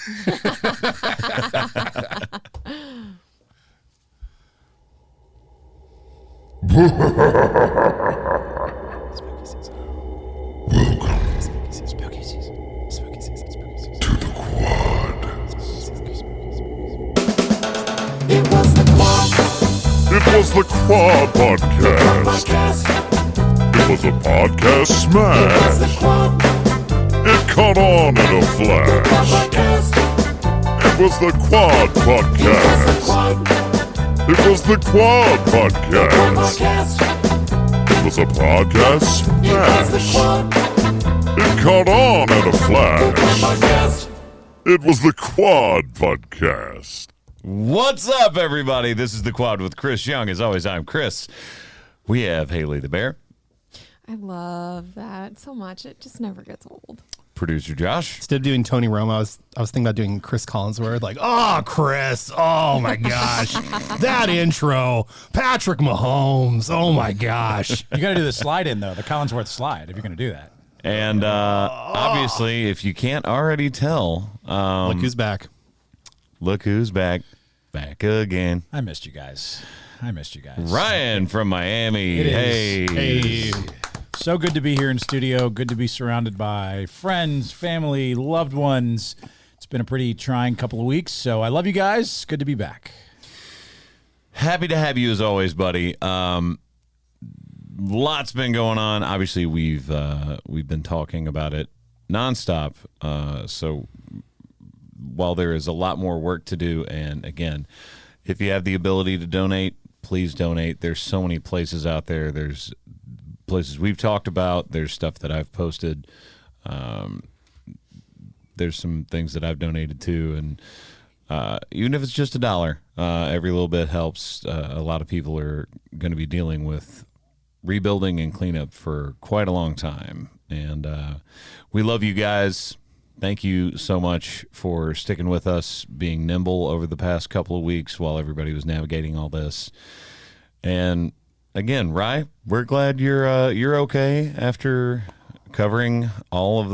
It was the Quad Podcast. It was a podcast smash. It caught on in a flash. It was the Quad Podcast. It was the Quad Podcast. It was a podcast smash. It caught on in a flash. It was the Quad Podcast. What's up, everybody? This is The Quad with Chris Young. As always, I'm Chris. We have Haley the Bear. I love that so much. It just never gets old. Producer Josh. Instead of doing Tony Romo, I was thinking about doing Chris Collinsworth. Like, oh, Chris. Oh, my gosh. That intro. Patrick Mahomes. Oh, my gosh. You got to do the slide in, though, the Collinsworth slide, if you're going to do that. And obviously, if you can't already tell, Look who's back. Look who's back. Back again. I missed you guys. Ryan from Miami. It is. Hey. So good to be here in studio. Good to be surrounded by friends, family, loved ones. It's been a pretty trying couple of weeks, so I love you guys. Good to be back. Happy to have you as always, buddy. Lots been going on. Obviously, we've been talking about it nonstop. So while there is a lot more work to do, and again, if you have the ability to donate, please donate. There's so many places out there. There's places we've talked about. There's stuff that I've posted. There's some things that I've donated to, and even if it's just $1, every little bit helps. A lot of people are going to be dealing with rebuilding and cleanup for quite a long time, and we love you guys. Thank you so much for sticking with us, being nimble over the past couple of weeks while everybody was navigating all this. And again, Rye, we're glad you're okay after covering all of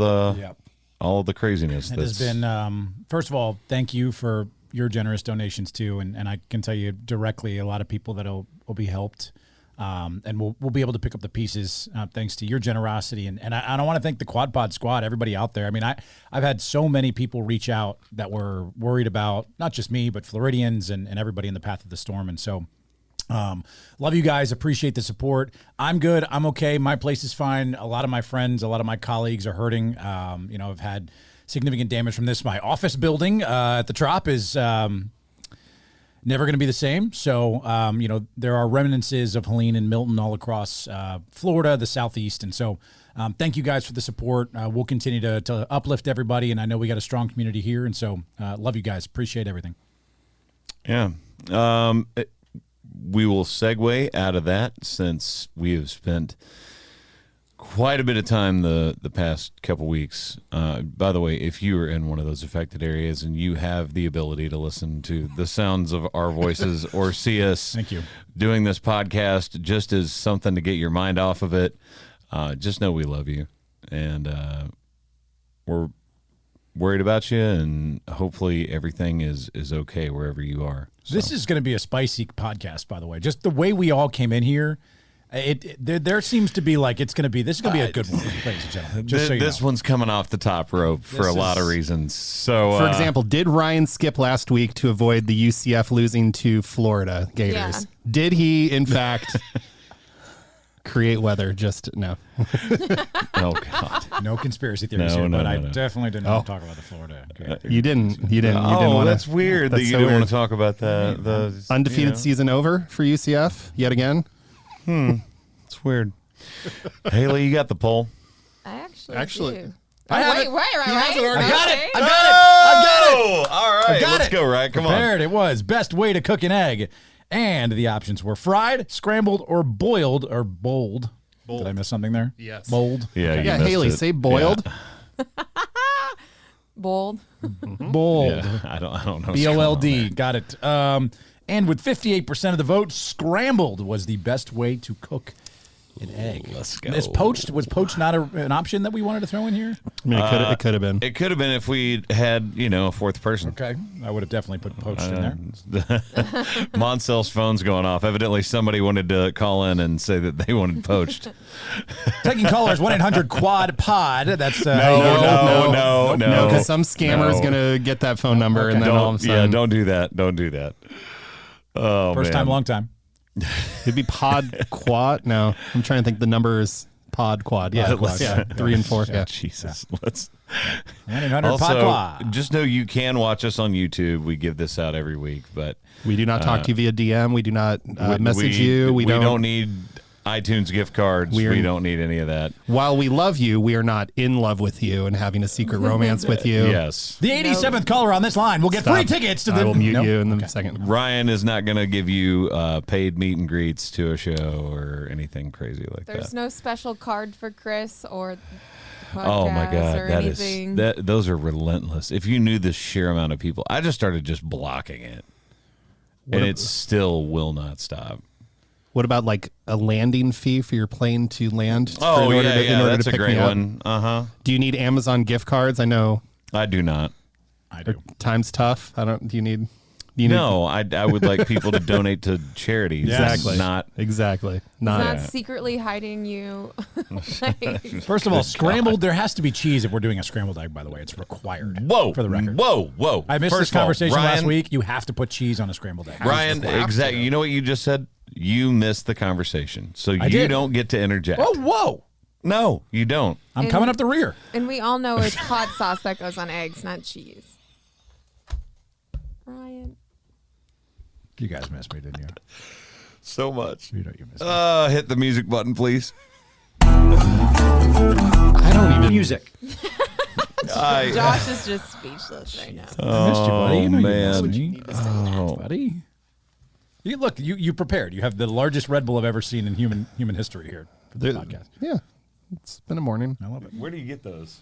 the craziness. It has been, first of all, thank you for your generous donations too, and I can tell you directly, a lot of people that will be helped. And we'll be able to pick up the pieces thanks to your generosity. And I want to thank the Quad Pod squad, everybody out there. I mean, I've had so many people reach out that were worried about, not just me, but Floridians and everybody in the path of the storm. And so love you guys. Appreciate the support. I'm good. I'm okay. My place is fine. A lot of my friends, a lot of my colleagues are hurting. I've had significant damage from this. My office building at the Trop is never going to be the same. So, there are remnants of Helene and Milton all across Florida, the Southeast. And so thank you guys for the support. We'll continue to uplift everybody. And I know we got a strong community here. And so love you guys. Appreciate everything. Yeah. We will segue out of that since we have spent quite a bit of time the past couple weeks. By the way, if you are in one of those affected areas and you have the ability to listen to the sounds of our voices or see us Thank you. doing this podcast just as something to get your mind off of it, just know we love you. And we're worried about you, and hopefully everything is okay wherever you are. So. This is going to be a spicy podcast, by the way. Just the way we all came in here. There seems to be like this is going to be a good one, ladies and gentlemen. Just this one's coming off the top rope for a lot of reasons. So, For example, did Ryan skip last week to avoid the UCF losing to Florida Gators? Yeah. Did he, in fact, create weather? No. oh God, no conspiracy theories here, but I definitely didn't want to talk about the Florida. You didn't. You didn't Oh, want that's weird that you didn't want to talk about that. The undefeated season over for UCF yet again. It's weird. Haley, you got the poll. I Actually, do. I have it. Right. I got it. I got it. All right, let's go. Right, come on. Prepared. It was best way to cook an egg, and the options were fried, scrambled, or boiled, or boiled. Did I miss something there? Yes. Bold. Yeah, Okay. you Yeah, missed Haley, it. say boiled. Yeah. Bold. Bold. Yeah, I don't know. BOLD. Got it. And with 58% of the vote, scrambled was the best way to cook An egg. Let's go. Was poached not an option that we wanted to throw in here? I mean, it could have been. It could have been if we had, a fourth person. Okay. I would have definitely put poached in there. Moncel's phone's going off. Evidently, somebody wanted to call in and say that they wanted poached. Taking callers 1-800-QUAD-POD. That's No, because some scammer is gonna get that phone number and then all of a sudden, don't do that. Don't do that. Oh, First man. time, long time. it'd be pod quad. No, I'm trying to think. The number is pod quad. Yeah, quad. yeah, 3 and 4. Yeah. Jesus. Let's 1-800-POD-QUAD. just know you can watch us on YouTube. We give this out every week, but We do not talk to you via DM. We do not message you. We don't need iTunes gift cards. We We don't need any of that. While we love you, we are not in love with you and having a secret romance with you. Yes. The 87th caller on this line will get free tickets to the... I will mute Nope. you in the second. Ryan is not going to give you paid meet and greets to a show or anything crazy like There's that. no special card for Chris or Oh my podcast God, or that anything. is those are relentless. If you knew the sheer amount of people, I just started just blocking it, and it still will not stop. What about like a landing fee for your plane to land? Oh, in order that's to a pick great me up? one. Do you need Amazon gift cards? I know I do not. I do. time's tough. I don't. Do you need? No, I would like people to donate to charities. Yes. Exactly. Not Exactly. It's Not. not secretly hiding you. First of all, scrambled, there has to be cheese if we're doing a scrambled egg, by the way. It's required. whoa For the record. Whoa. I missed First this of all, conversation last Ryan- week. You have to put cheese on a scrambled egg. Ryan, exactly. You know what you just said? You missed the conversation, so you did. don't get to interject. Whoa. No, you don't. I'm And- coming up the rear. And we all know it's hot sauce that goes on eggs, not cheese. Ryan. You guys missed me, didn't you? So much. You know you missed me. Hit the music button, please. I don't even. Music. Josh is just speechless right now. I missed you, buddy. You know man. you missed me. Buddy. You prepared. You have the largest Red Bull I've ever seen in human history here for this podcast. Yeah, it's been a morning. I love it. Where do you get those?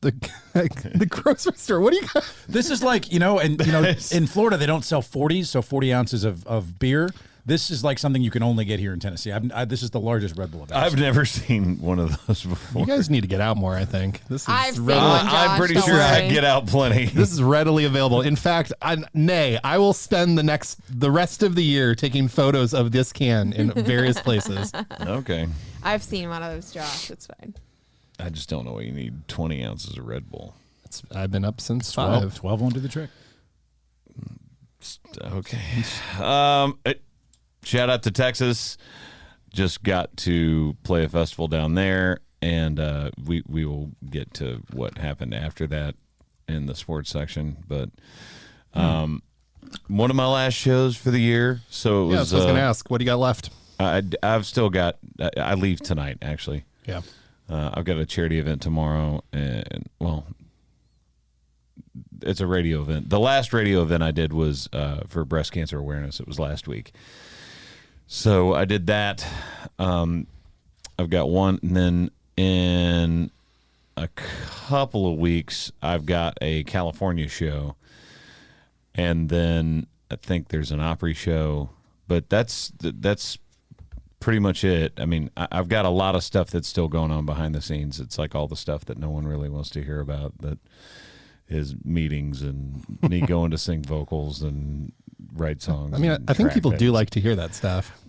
The grocery store. What do you got? This is like, in Florida they don't sell 40s, so 40 ounces of beer. This is like something you can only get here in Tennessee. This is the largest Red Bull I've ever I've seen. never seen one of those before. You guys need to get out more. I think this is I've seen readily, one. I'm pretty Josh, sure don't I worry. get out plenty. this is readily available. In fact, I will spend the rest of the year taking photos of this can in various places. Okay. I've seen one of those, Josh. It's fine. I just don't know why you need 20 ounces of Red Bull. I've been up since 12. 5. 12 won't do the trick. Okay. Shout out to Texas. Just got to play a festival down there, and we will get to what happened after that in the sports section. But one of my last shows for the year, so it was. So I was going to ask, what do you got left? I've still got. I leave tonight, actually. Yeah. I've got a charity event tomorrow, and it's a radio event. The last radio event I did was for breast cancer awareness. It was last week. So I did that. I've got one, and then in a couple of weeks, I've got a California show, and then I think there's an Opry show, but that's pretty much it. I mean, I've got a lot of stuff that's still going on behind the scenes. It's like all the stuff that no one really wants to hear about, that is meetings and me going to sing vocals and write songs. I mean, and I think track people do things. like to hear that stuff.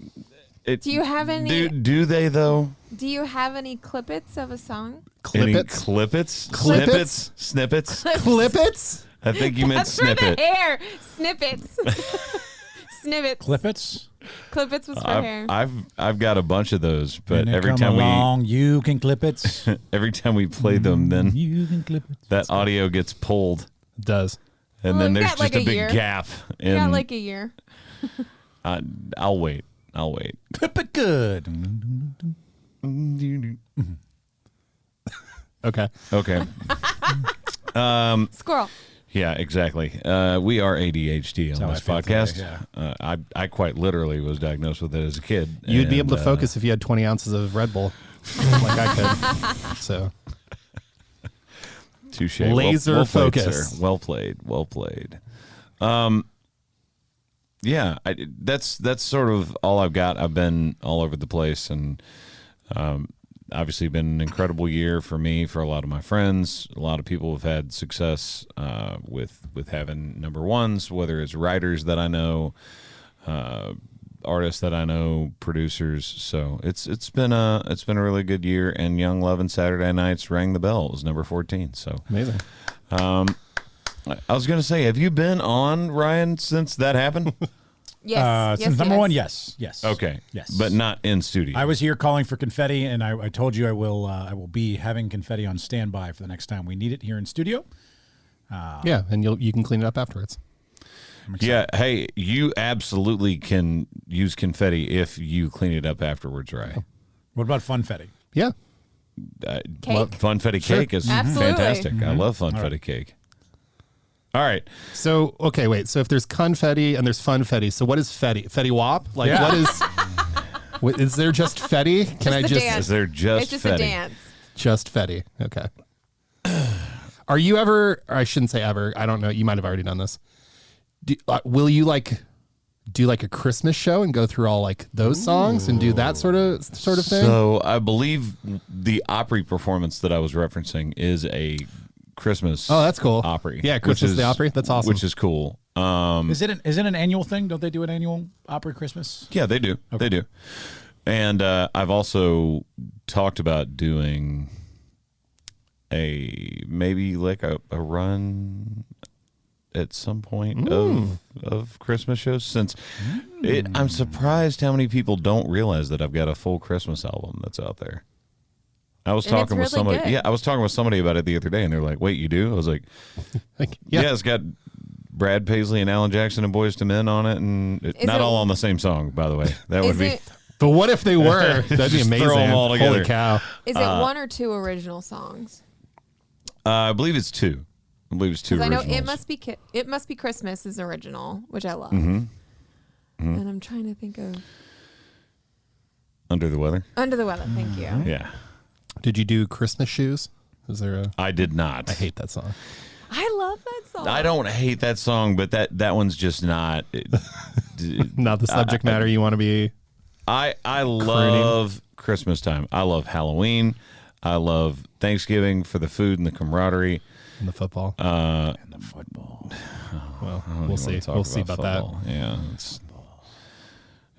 Do you have any? Do they though? Do you have any clippets of a song? Any Clippets? clippets? Clippets? Snippets? Clippets? I think you meant That's for the snippet. hair. Snippets. Snippets. Clippets. Clippets was for hair. I've got a bunch of those, but When it every come time along, you can clip it. every time we play them, then You can clip it. that audio gets pulled, It does. and Well, then we've there's got just like a a big year. gap. We got And like a year. I'll wait. I'll wait. Clip it good. Okay. Okay. Squirrel. Yeah, exactly. We are ADHD on how this I feel podcast. today, I quite literally was diagnosed with it as a kid. You'd be and, able to focus if you had 20 ounces of Red Bull, like I could. So Touche. Laser well played, focus. sir. Well played. Well played. Yeah, that's sort of all I've got. I've been all over the place, and Obviously been an incredible year for me, for a lot of my friends. A lot of people have had success with having number ones, whether it's writers that I know, artists that I know, producers. So it's been a really good year. And Young Love and Saturday Nights rang the bell. It was number 14. So Amazing. I was gonna say, have you been on, Ryan, since that happened? Yes. Since number one, yes. Okay. Yes. But not in studio. I was here calling for confetti, and I told you I will be having confetti on standby for the next time we need it here in studio. Yeah, and you can clean it up afterwards. Yeah, hey, you absolutely can use confetti if you clean it up afterwards, right? What about funfetti? Yeah. Cake? Funfetti cake is Absolutely. fantastic. I love funfetti cake. All right. So, okay, wait. So if there's confetti and there's funfetti, so what is fetty? Fetty wop? Like, Yeah. what is... is there just fetty? Can I the just... dance. Is there just It's just fetty? a dance. Just fetty. Okay. Are you ever... Or I shouldn't say ever. I don't know. You might have already done this. Will you, like, do, like, a Christmas show and go through all, like, those songs and do that sort of thing? So I believe the Opry performance that I was referencing is a Christmas Oh, that's cool. Opry. Yeah, Christmas the Opry. That's awesome. Which is cool. Is it an annual thing? Don't they do an annual Opry Christmas? Yeah, they do. They do. And I've also talked about doing maybe like a run at some point of Christmas shows, since I'm surprised how many people don't realize that I've got a full Christmas album that's out there. I was And talking with it's really somebody. good. Yeah, I was talking with somebody about it the other day, and they're like, "Wait, you do?" I was like, Like, "Yeah, it's got Brad Paisley and Alan Jackson and Boyz II Men on it, and not it- all on the same song, by the way. That would Is be it But what if they were? That'd be Just amazing. throw 'em all together. Holy cow. is it one or two original songs? I believe it's two. I believe it's two 'Cause I know originals. It Must Be Christmas is original, which I love. Mm-hmm. And I'm trying to think of Under the Weather. Under the Weather. Thank you. Yeah, Did you do Christmas shoes? Is there a... I did not. I hate that song. I love that song. I don't hate that song, but that one's just not. Not the subject matter you want to be... I love Christmas time. I love Halloween. I love Thanksgiving for the food and the camaraderie. in the football. And the football. Well, I don't we'll even see. wanna talk We'll see about football. Yeah,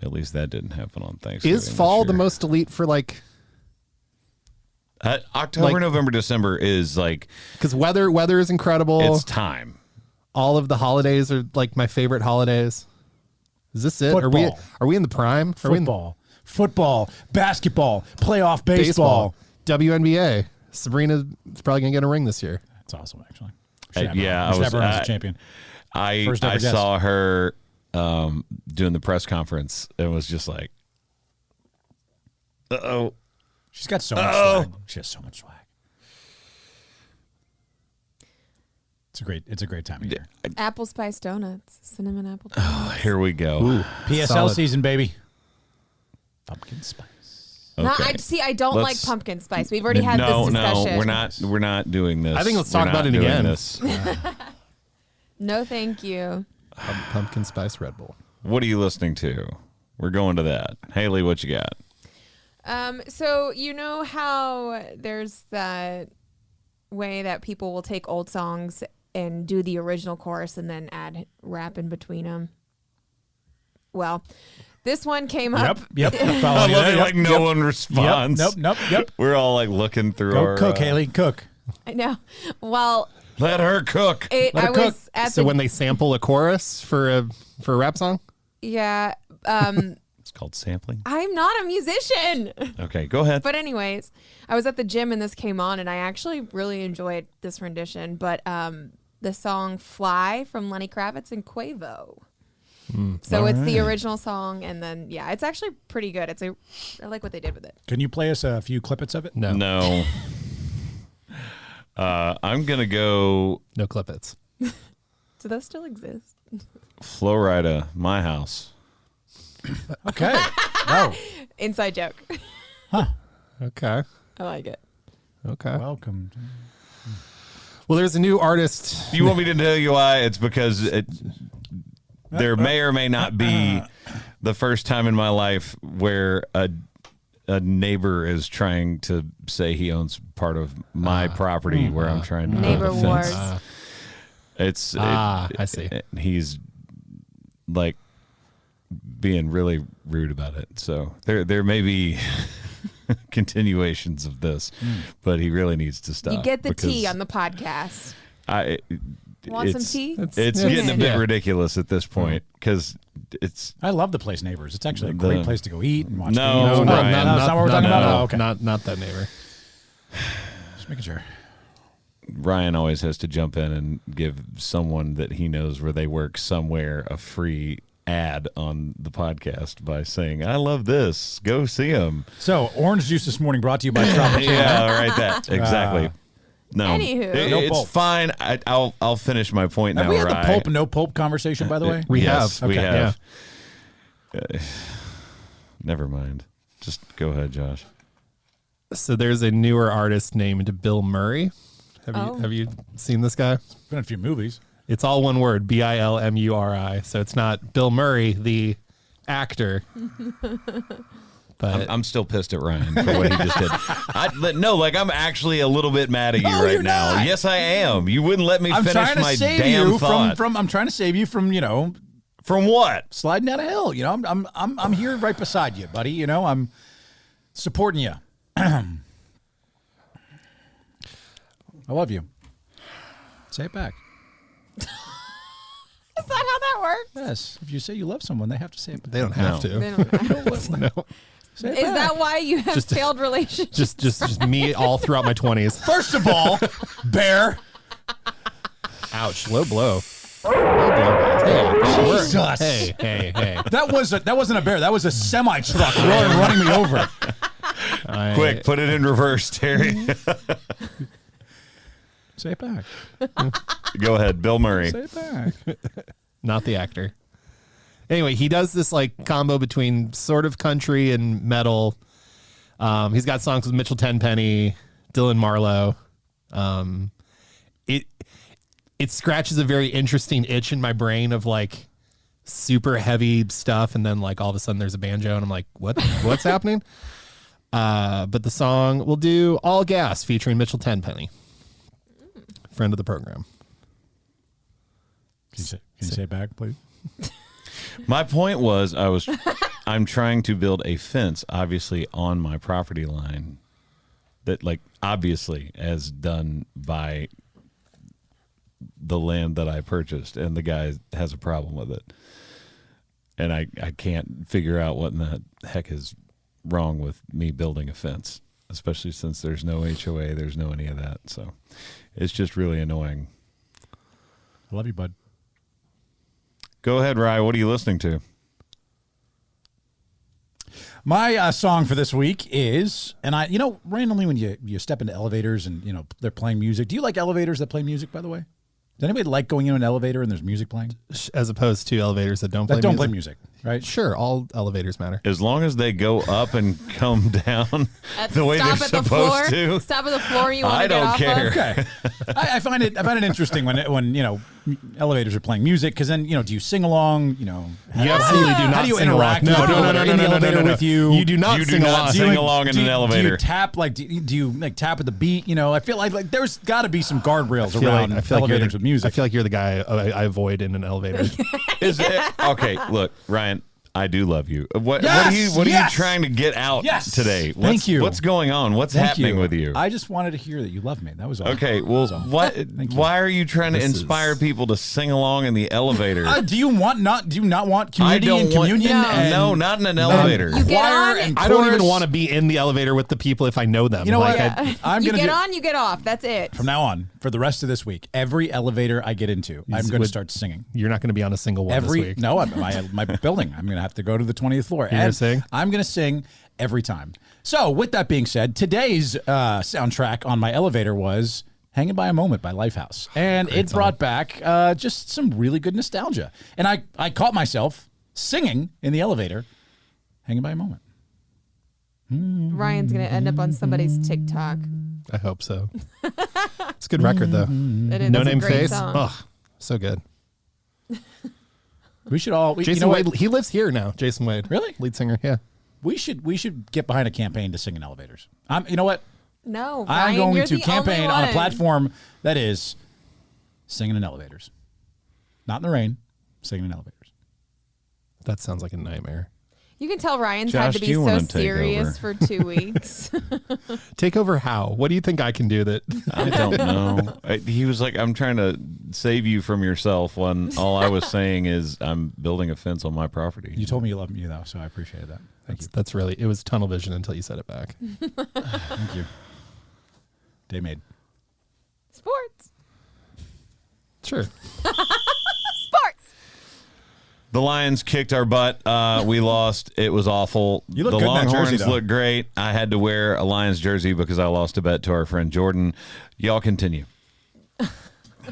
at least that didn't happen on Thanksgiving. that. Is fall this the year. most elite for like... October, like- November, December is like Because weather is incredible. it's time. All of the holidays are like my favorite holidays. Is this it? Football. Are we in the prime? Are we in Football, basketball, playoff baseball. WNBA? Sabrina's probably gonna get a ring this year. That's awesome, actually. Yeah, I was a champion. I First ever guest. saw her doing the press conference and was just like, "Uh-oh." She's got so much swag. She has so much swag. It's a great time of year. Apple spice donuts, cinnamon apple. Here we go. PSL solid. season, baby. Pumpkin spice. No, Okay. I don't like Let's- pumpkin spice. We've already had this discussion. No, we're not doing this. I think let's We're talk about not it doing again. this. No, thank you. Pumpkin spice Red Bull. What are you listening to? We're going to that. Haley, what you got? So you know how there's that way that people will take old songs and do the original chorus and then add rap in between them? Well, this one came up. Yep. I Following love you it. there. Like no one responds. Yep. We're all like looking through Go our. cook, Haley. Cook. I know. Well, Let her cook. Let her I cook. was at So the when they sample a chorus for a rap song, yeah. It's called sampling. I'm not a musician. Okay, go ahead. But anyways, I was at the gym and this came on and I actually really enjoyed this rendition. But the song "Fly" from Lenny Kravitz and Quavo. So it's the original song, and then it's actually pretty good. I like what they did with it. Can you play us a few clippets of it? no No. I'm gonna go clippets. Do those still exist? Flo Rida, My House. Okay. No. Inside joke. Okay. I like it. Okay. Welcome. Well, there's a new artist. You want me to tell you why? It's because there may or may not be the first time in my life where a neighbor is trying to say he owns part of my property where I'm trying to Neighbor build a fence. wars. I see. He's like being really rude about it. So there may be continuations of this, but he really needs to stop. You get the tea because on the podcast. Want some it's- tea? It's getting a bit Yeah. ridiculous at this point because it's I love the place Neighbors. It's actually a great place to go eat and watch No, games. no, that's Ryan. not what we're talking about? no. Oh, okay. Not that neighbor. Just making sure. Ryan always has to jump in and give someone that he knows where they work somewhere a free ad on the podcast by saying, I love this. Go see him. So, orange juice this morning brought to you by Tropicana. Yeah, right. That exactly. No, Anywho. No it's pulp. fine. I'll finish my point Have now. we had the Ryan. pulp and no pulp conversation, by the way? We Yes, have. we Okay, have. Never mind. Just go ahead, Josh. So there's a newer artist named Bill Murray. Have you seen this guy? Been in a few movies. It's all one word, Bilmuri. So it's not Bill Murray, the actor. But I'm still pissed at Ryan for what he just did. I'm actually a little bit mad at you right you're now. not. Yes, I am. You wouldn't let me I'm finish trying to my save damn you thought. from. I'm trying to save you from From what? sliding down a hill. I'm here right beside you, buddy. I'm supporting you. I love you. Say it back. Is that how that works? Yes. If you say you love someone, they have to say it back. they don't have No. They to. don't- No. Say it Is back. that why you have failed relationships? Just me all throughout my 20s. First of all, Bear. Ouch. Low blow. Low blow, guys. Jesus. Hey. That wasn't a bear. That was a semi truck running me over. Quick, put it in reverse, Terry. Say it back. Go ahead, Bill Murray. Say it back. Not the actor. Anyway, he does this like combo between sort of country and metal. He's got songs with Mitchell Tenpenny, Dylan Marlowe. It scratches a very interesting itch in my brain of like super heavy stuff, and then like all of a sudden there's a banjo, and I'm like, what's happening? But the song will do All Gas featuring Mitchell Tenpenny, friend of the program. Can you say it back, please? My point was I'm trying to build a fence, obviously, on my property line that, like, obviously, as done by the land that I purchased, and the guy has a problem with it. And I can't figure out what in the heck is wrong with me building a fence, especially since there's no HOA, there's no any of that. So it's just really annoying. I love you, bud. Go ahead, Rye. What are you listening to? My song for this week is, and randomly when you step into elevators and, they're playing music. Do you like elevators that play music, by the way? Does anybody like going in an elevator and there's music playing? As opposed to elevators that don't play That don't music. play music, right? Sure, all elevators matter. As long as they go up and come down At the way they're stop at the supposed floor. to, Stop at the floor. You want I to get don't off care. Of? Okay. I find it interesting when elevators are playing music, because then do you sing along? You absolutely do not How do you sing interact along. with people that are in the elevator with you? You do not You do sing not along. sing along in Do an you elevator. tap do you tap at the beat? I feel like there's got to be some guardrails around I feel like elevators with music. I feel like you're the guy I avoid in an elevator. Is it okay? Look, Ryan, I do love you. What Yes! are you Yes! trying to get out Yes! today? Thank you. What's going on? What's Thank happening you. with you? I just wanted to hear that you love me. That was all. Okay, well, what? you. Why are you trying to This inspire is- people to sing along in the elevator? Do you not want I community don't and want. communion? and No, not in an elevator. You get choir on, and I don't even chorus? want to be in the elevator with the people if I know them. You know what? Yeah. I'm you gonna get do- on, you get off. That's it. From now on, for the rest of this week, every elevator I get into, I'm going to would- start singing. You're not going to be on a single one this week. My building. I'm going to have to go to the 20th floor. You're gonna sing? I'm going to sing every time. So, with that being said, today's soundtrack on my elevator was "Hanging by a Moment" by Lifehouse, and it brought back just some really good nostalgia. And I caught myself singing in the elevator, "Hanging by a Moment." Ryan's gonna end up on somebody's TikTok. I hope so. It's a good record though. It is No a Name great Face. song. Oh, so good. We should all. Jason Wade. He lives here now. Jason Wade. Really? Lead singer. Yeah. We should get behind a campaign to sing in elevators. You know what? No, I'm Ryan, going you're to the campaign only on a one. platform that is singing in elevators. Not in the rain, singing in elevators. That sounds like a nightmare. You can tell Ryan's Josh, had to do be you so wanna take serious for 2 weeks. Take over how? What do you think I can do that? I don't know. He was like, I'm trying to save you from yourself when all I was saying is I'm building a fence on my property. You told me you loved me, though, so I appreciated that. Thank you. That's really, it was tunnel vision until you said it back. Thank you. Day made. Sports. Sure. Sports. The Lions kicked our butt. We lost. It was awful. You look the good in that Longhorns jersey, though. look great. I had to wear a Lions jersey because I lost a bet to our friend Jordan. Y'all continue.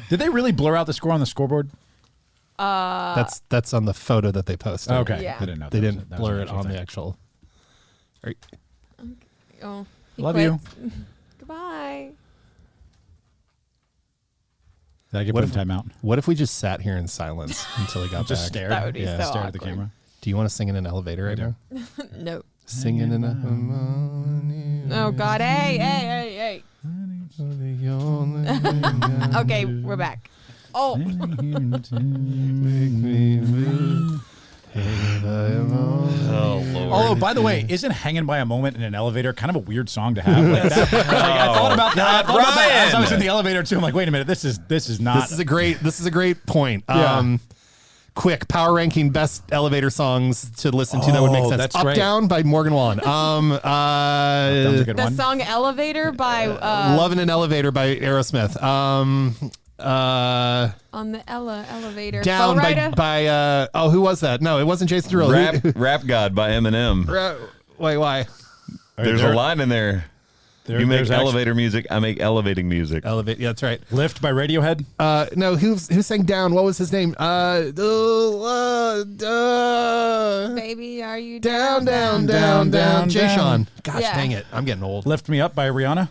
Did they really blur out the score on the scoreboard? That's on the photo that they posted. Okay. Yeah. I didn't know. They that was didn't that was blur an it actual on the thing. actual. Oh, he Love you. quits. Goodbye. Did I get What put in timeout? What if we just sat here in silence until he got Just back? stared. That would be Yeah, so Stared at the awkward. camera. Do you want to sing in an elevator right now? No. Singing in a. Oh God. Hey. Okay, we're back. Oh, Oh, Lord. Oh, by the way, isn't "Hanging by a Moment" in an elevator kind of a weird song to have? Like that? Like, I thought about that. I thought about that as I was in the elevator too. I'm like, wait a minute, this is not. This is a great point. Yeah. Quick power ranking best elevator songs to listen to that would make Oh, sense. that's Up great. Down by Morgan Wallen. That was a good the one. song "Elevator" by Love in an Elevator by Aerosmith. on the elevator. Down Flo by Rida. who was that? No, it wasn't Jason Derulo. Rap God by Eminem. Wait, why? There's a line in there. You make there's elevator music. I make elevating music. Elevate. Yeah, that's right. "Lift" by Radiohead. No, who sang Down? What was his name? Baby, are you down. down, Jay down. Sean. Gosh, Yeah. dang it. I'm getting old. "Lift Me Up" by Rihanna.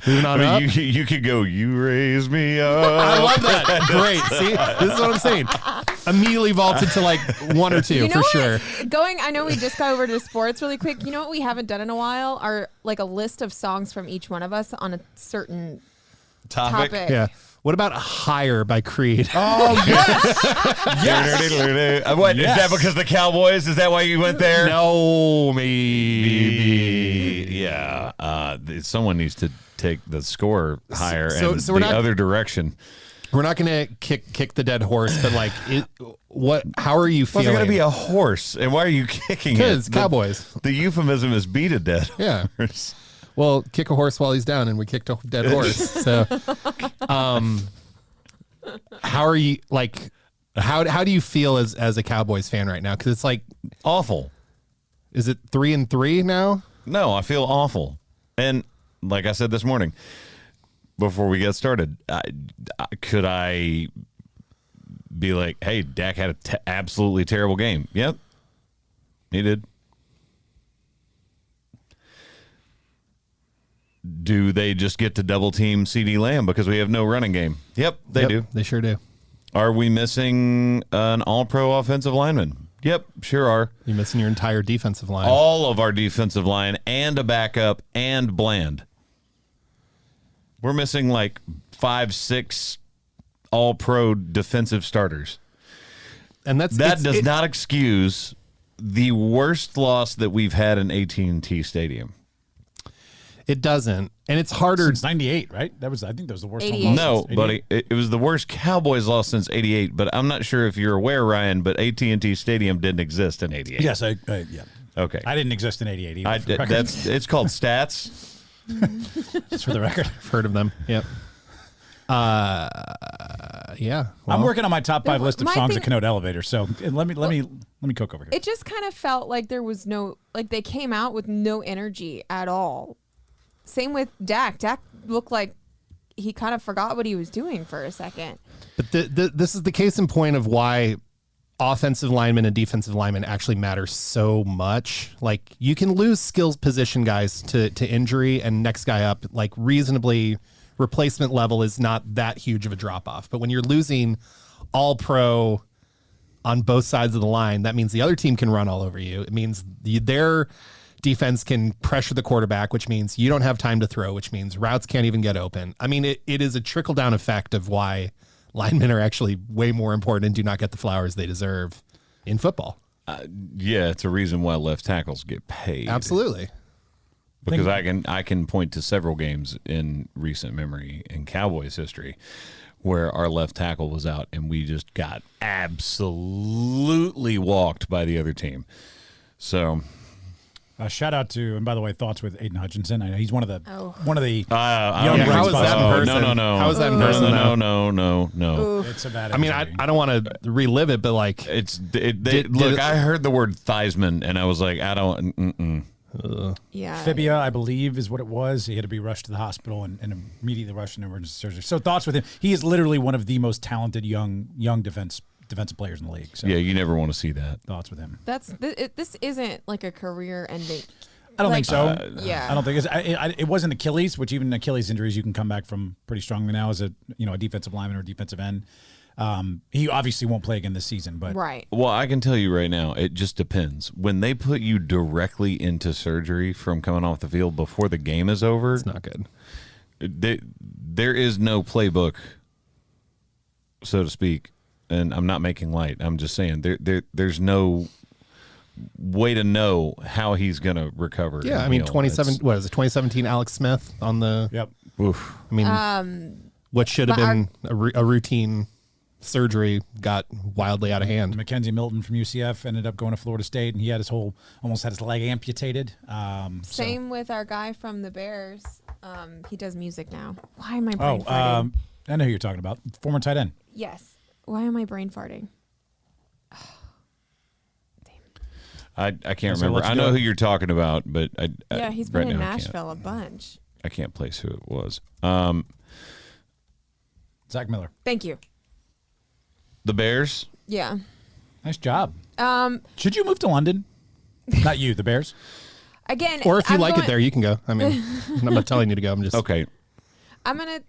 Moving on up. You could go, you raise me I up. love that. Great. See, this is what I'm saying. Immediately vaulted to like one or two You know for what? sure. I know we just got over to sports really quick. You know what we haven't done in a while are like a list of songs from each one of us on a certain topic. Yeah. What about Higher by Creed? Oh yes, What, is Yes. that because the Cowboys? Is that why you went there? No, maybe. Yeah. Someone needs to take the score higher so and we're the not- other direction. We're not gonna kick the dead horse, but like, how are you Well, feeling? there's got to be a horse, and why are you kicking it? Because Cowboys. The euphemism is beat a dead Yeah. horse. Well, kick a horse while he's down, and we kicked a dead horse. So, how are you like? How do you feel as a Cowboys fan right now? Because it's like, Awful. is it 3-3 now? No, I feel awful. And like I said this morning, before we get started, could I be like, hey, Dak had an absolutely terrible game? Yep, he did. Do they just get to double team CD Lamb because we have no running game? Yep, they do. They sure do. Are we missing an all-pro offensive lineman? Yep, sure are. You're missing your entire defensive line. All of our defensive line and a backup and Bland. We're missing like 5-6 all-pro defensive starters. And That does not excuse the worst loss that we've had in AT&T Stadium. It doesn't, and it's harder. since '98, right? I think that was the worst. 88. Home loss No, since buddy, it was the worst Cowboys loss since '88. But I'm not sure if you're aware, Ryan. But AT&T Stadium didn't exist in '88. Yes, yeah. Okay. I didn't exist in '88 either. For the record. It's called stats. Just for the record. I've heard of them. Yep. Yeah. I'm well, working on my top 5 list of my songs thing- that connote elevators. So let me cook over here. It just kind of felt like there was they came out with no energy at all. Same with Dak. Dak looked like he kind of forgot what he was doing for a second. But this is the case in point of why offensive linemen and defensive linemen actually matter so much. Like, you can lose skills position guys to injury, and next guy up, like, reasonably replacement level is not that huge of a drop off. But when you're losing all pro on both sides of the line. That means the other team can run all over you. It means their defense can pressure the quarterback, which means you don't have time to throw, which means routes can't even get open. I mean, it is a trickle-down effect of why linemen are actually way more important and do not get the flowers they deserve in football. Yeah, it's a reason why left tackles get paid. Absolutely. Because I can point to several games in recent memory in Cowboys history where our left tackle was out and we just got absolutely walked by the other team. So shout out to, and by the way, thoughts with Aiden Hutchinson. I know he's one of the young How bright is that in spots. person? No. How is that in person? No. It's a bad I mean, injury. I don't want to relive it, but like, I heard the word Theismann and I was like, I don't. Yeah. Fibia, I believe, is what it was. He had to be rushed to the hospital and immediately rushed into emergency surgery. So thoughts with him. He is literally one of the most talented young defensive players in the league. So Yeah, you never want to see that. thoughts with him. This isn't like a career-ending. I don't think so. Yeah. I don't think it wasn't Achilles, which even Achilles injuries you can come back from pretty strongly now as a defensive lineman or defensive end. He obviously won't play again this season, but Right. Well, I can tell you right now, it just depends. When they put you directly into surgery from coming off the field before the game is over, it's not good. there is no playbook, so to speak. And I'm not making light. I'm just saying there's no way to know how he's going to recover. Yeah, I mean, 2017 Alex Smith on the. Yep. Oof. I mean, what should have been a routine surgery got wildly out of hand. Mackenzie Milton from UCF ended up going to Florida State, and he had almost had his leg amputated. Same with our guy from the Bears. He does music now. Why am I brain farting? I know who you're talking about. Former tight end. Yes. Why am I brain farting? I can't So remember. let's I know go. who you're talking about, but Yeah, he's right been in now I can't. Nashville a bunch. I can't place who it was. Zach Miller. Thank you. The Bears. Yeah. Nice job. Should you move to London? Not you, the Bears. Again, Or if you I'm like going- it there, you can go. I mean, I'm not telling you to go. I'm just Okay. I'm gonna.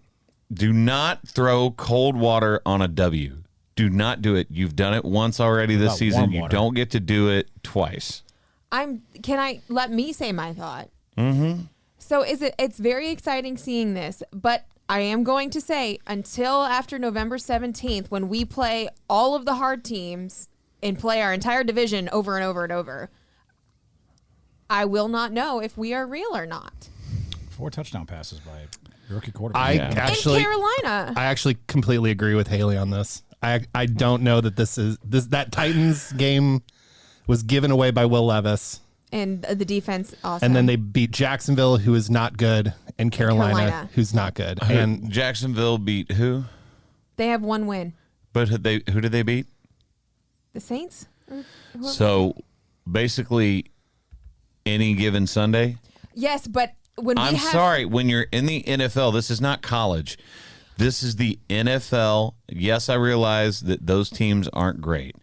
Do not throw cold water on a W. Do not do it. You've done it once already this About season. warm You water? don't get to do it twice. Can I let me say my thought? Mm-hmm. So it's very exciting seeing this, but I am going to say until after November 17th, when we play all of the hard teams and play our entire division over and over and over, I will not know if we are real or not. 4 touchdown passes by rookie quarterback. I Yeah. actually, in Carolina. I actually completely agree with Haley on this. I don't know that that Titans game was given away by Will Levis, And the defense also. and then they beat Jacksonville, who is not good, and Carolina. Who's not good. And Jacksonville beat who? They have one win. But who did they beat? The Saints? So basically, any given Sunday. Yes, but when we I'm have sorry. When you're in the NFL, this is not college. This is the NFL. Yes, I realize that those teams aren't great.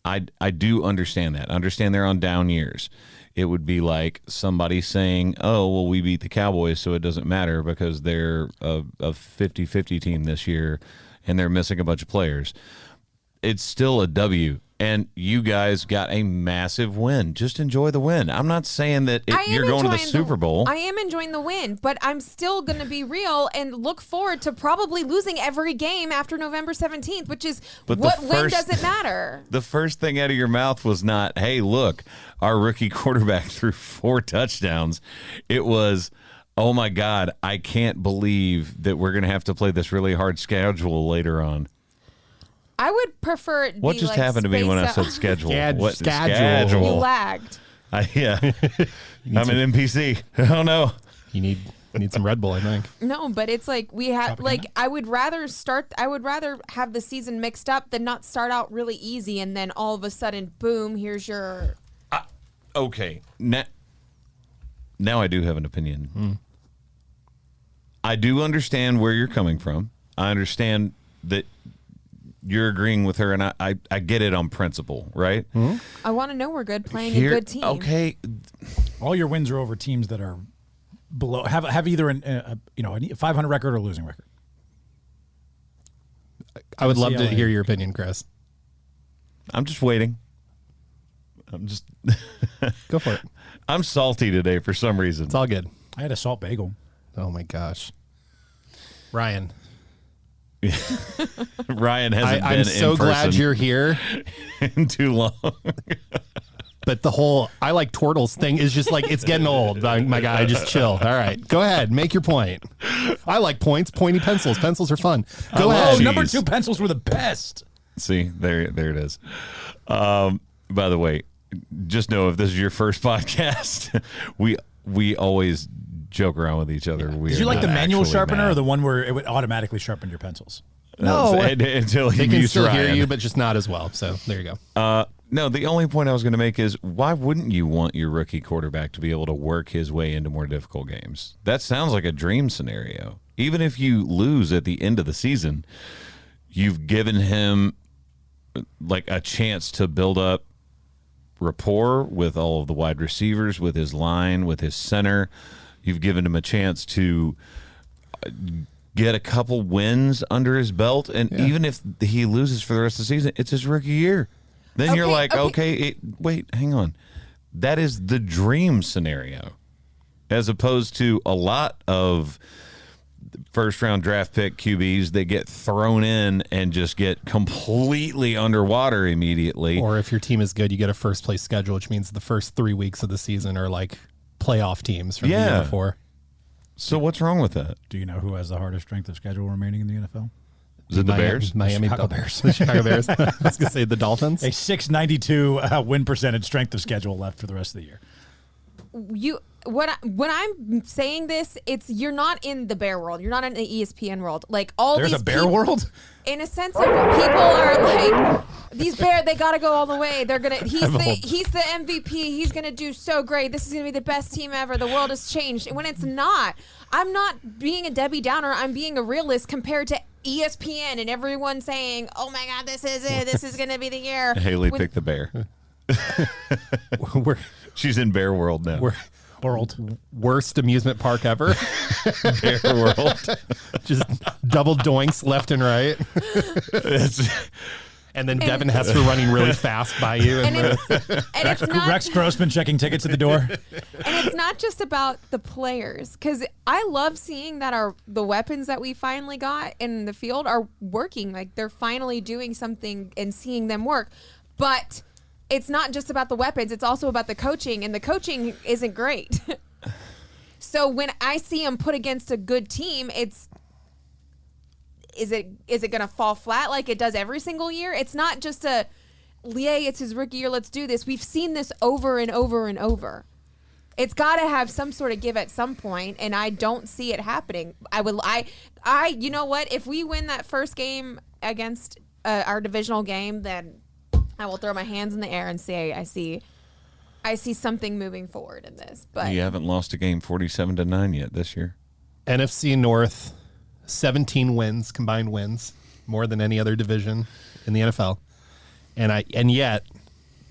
I do understand that. I understand they're on down years. It would be like somebody saying, oh, well, we beat the Cowboys, so it doesn't matter because they're a 50-50 team this year and they're missing a bunch of players. It's still a W. And you guys got a massive win. Just enjoy the win. I'm not saying that you're going to the Super Bowl. I am enjoying the win, but I'm still going to be real and look forward to probably losing every game after November 17th, which is But what the win first- does it matter? The first thing out of your mouth was not, hey, look, our rookie quarterback threw 4 touchdowns. It was, oh, my God, I can't believe that we're going to have to play this really hard schedule later on. I would prefer it What be just like happened to me when I spaced said out. schedule? Schedule. Schedule. You lagged. Yeah. I'm an NPC. Oh, no. you need some Red Bull, I think. No, but it's like we have like I would rather have the season mixed up than not start out really easy and then all of a sudden, boom, here's your Okay. Now I do have an opinion. I do understand where you're coming from. I understand that you're agreeing with her, and I get it on principle, right? I want to know we're good playing a good team. Okay. All your wins are over teams that are below, have either a 500 record or a losing record. I would love to CLA. hear your opinion, Chris. I'm just waiting. I'm just Go for it. I'm salty today for some reason. It's all good. I had a salt bagel. Oh my gosh. Ryan. Ryan hasn't been I'm so in glad person you're here. in too long. But the whole I like turtles thing is just like, it's getting old. My guy, just chill. All right. Go ahead. Make your point. I like points. Pointy pencils. Pencils are fun. Go ahead. Jeez. Number 2 pencils were the best. See, there it is. By the way, just know if this is your first podcast, we always joke around with each other. Did you like the manual sharpener or the one where it would automatically sharpen your pencils? No. Until They you can use still Ryan. hear you, but just not as well. So there you go. No, the only point I was going to make is why wouldn't you want your rookie quarterback to be able to work his way into more difficult games? That sounds like a dream scenario. Even if you lose at the end of the season, you've given him like a chance to build up rapport with all of the wide receivers, with his line, with his center. You've given him a chance to get a couple wins under his belt. And even if he loses for the rest of the season, it's his rookie year. Then you're like, wait, hang on. That is the dream scenario, as opposed to a lot of first-round draft pick QBs that get thrown in and just get completely underwater immediately. Or if your team is good, you get a first place schedule, which means the first 3 weeks of the season are like playoff teams from the year before. So what's wrong with that? Do you know who has the hardest strength of schedule remaining in the NFL? Is it the Bears? Miami Chicago Bears. Bears. The Chicago Bears. I was going to say the Dolphins. A 692 win percentage strength of schedule left for the rest of the year. When I'm saying this, it's you're not in the bear world. You're not in the ESPN world. Like There's these a bear people, world? in a sense of people are like these bear. They got to go all the way. They're gonna. He's the MVP. He's gonna do so great. This is gonna be the best team ever. The world has changed. And when it's not, I'm not being a Debbie Downer. I'm being a realist compared to ESPN and everyone saying, "Oh my God, this is it. This is gonna be the year." Haley picked the Bear. She's in Bear World now. World. Worst amusement park ever. Bear World. Just double doinks left and right. And then Devin Hester running really fast by you. And it's not, Rex Grossman checking tickets at the door. and it's not just about the players, because I love seeing that the weapons that we finally got in the field are working. Like they're finally doing something and seeing them work. But it's not just about the weapons. It's also about the coaching, and the coaching isn't great. So when I see him put against a good team, is it going to fall flat like it does every single year? It's not just it's his rookie year, let's do this. We've seen this over and over and over. It's got to have some sort of give at some point, and I don't see it happening. You know what? If we win that first game against our divisional game, then I will throw my hands in the air and say I see something moving forward in this. But You haven't lost a game 47-9 yet this year. NFC North, 17 wins, combined wins, more than any other division in the NFL. And yet,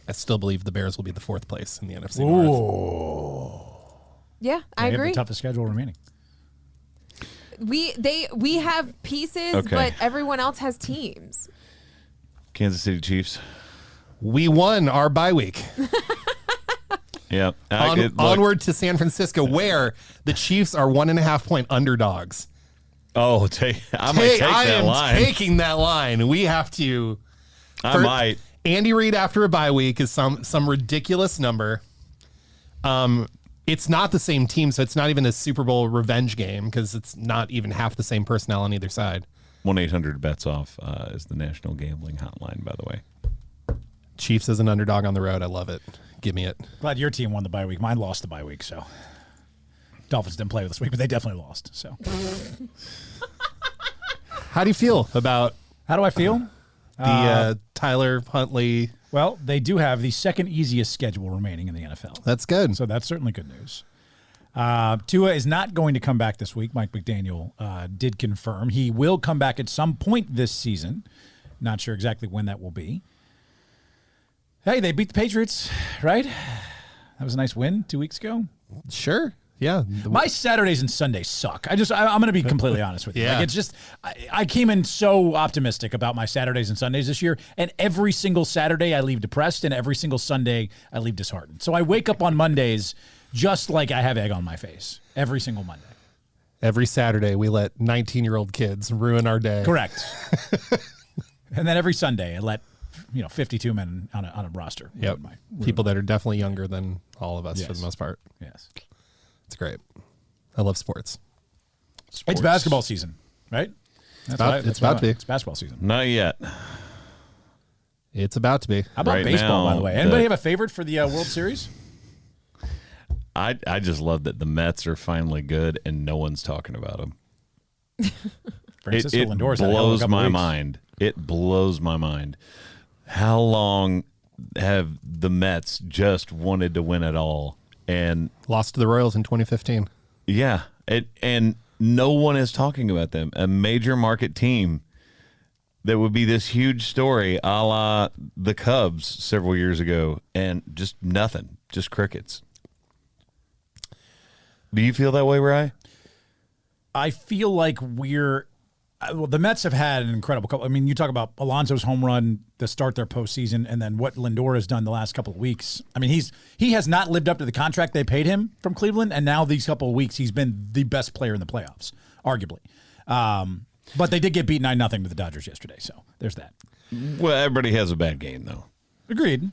I still believe the Bears will be the 4th place in the NFC North. yeah, I They agree. have the toughest schedule remaining. We have pieces, Okay. but everyone else has teams. Kansas City Chiefs. We won our bye week. Yeah. Onward to San Francisco, where the Chiefs are 1.5 point underdogs. Oh, I might take I that am line. taking that line. We have to. I might. Andy Reid after a bye week is some ridiculous number. It's not the same team, so it's not even a Super Bowl revenge game because it's not even half the same personnel on either side. 1-800-BETS-OFF is the national gambling hotline, by the way. Chiefs as an underdog on the road. I love it. Give me it. Glad your team won the bye week. Mine lost the bye week, so. Dolphins didn't play this week, but they definitely lost. So, How do you feel about how do I feel? the Tyler Huntley? Well, they do have the second easiest schedule remaining in the NFL. That's good. So that's certainly good news. Tua is not going to come back this week. Mike McDaniel did confirm he will come back at some point this season. Not sure exactly when that will be. Hey, they beat the Patriots, right? That was a nice win 2 weeks ago. Sure. Yeah. My Saturdays and Sundays suck. I'm going to be completely honest with you. Yeah. Like it's just, I came in so optimistic about my Saturdays and Sundays this year, and every single Saturday I leave depressed, and every single Sunday I leave disheartened. So I wake up on Mondays just like I have egg on my face every single Monday. Every Saturday, we let 19-year-old kids ruin our day. Correct. And then every Sunday I let 52 men on a roster. Yep. People that are definitely younger than all of us for the Yes. most part. Yes. It's great. I love sports. It's basketball season, right? It's about to be. It's basketball season. Not yet. It's about to be. How about Right baseball, now, by the way? Anybody have a favorite for the World Series? I just love that the Mets are finally good and no one's talking about them. Francisco It Lindor's had a hell of a blows couple my weeks. mind. It blows my mind. How long have the Mets just wanted to win it all? And Lost to the Royals in 2015. yeah, and no one is talking about them. A major market team that would be this huge story, a la the Cubs several years ago, and just nothing, just crickets. Do you feel that way, Rye? I feel like the Mets have had an incredible couple. I mean, you talk about Alonso's home run to start their postseason, and then what Lindor has done the last couple of weeks. I mean, he has not lived up to the contract they paid him from Cleveland, and now these couple of weeks he's been the best player in the playoffs, arguably. But they did get beat 9-0 to the Dodgers yesterday, so there's that. Well, everybody has a bad game, though. Agreed.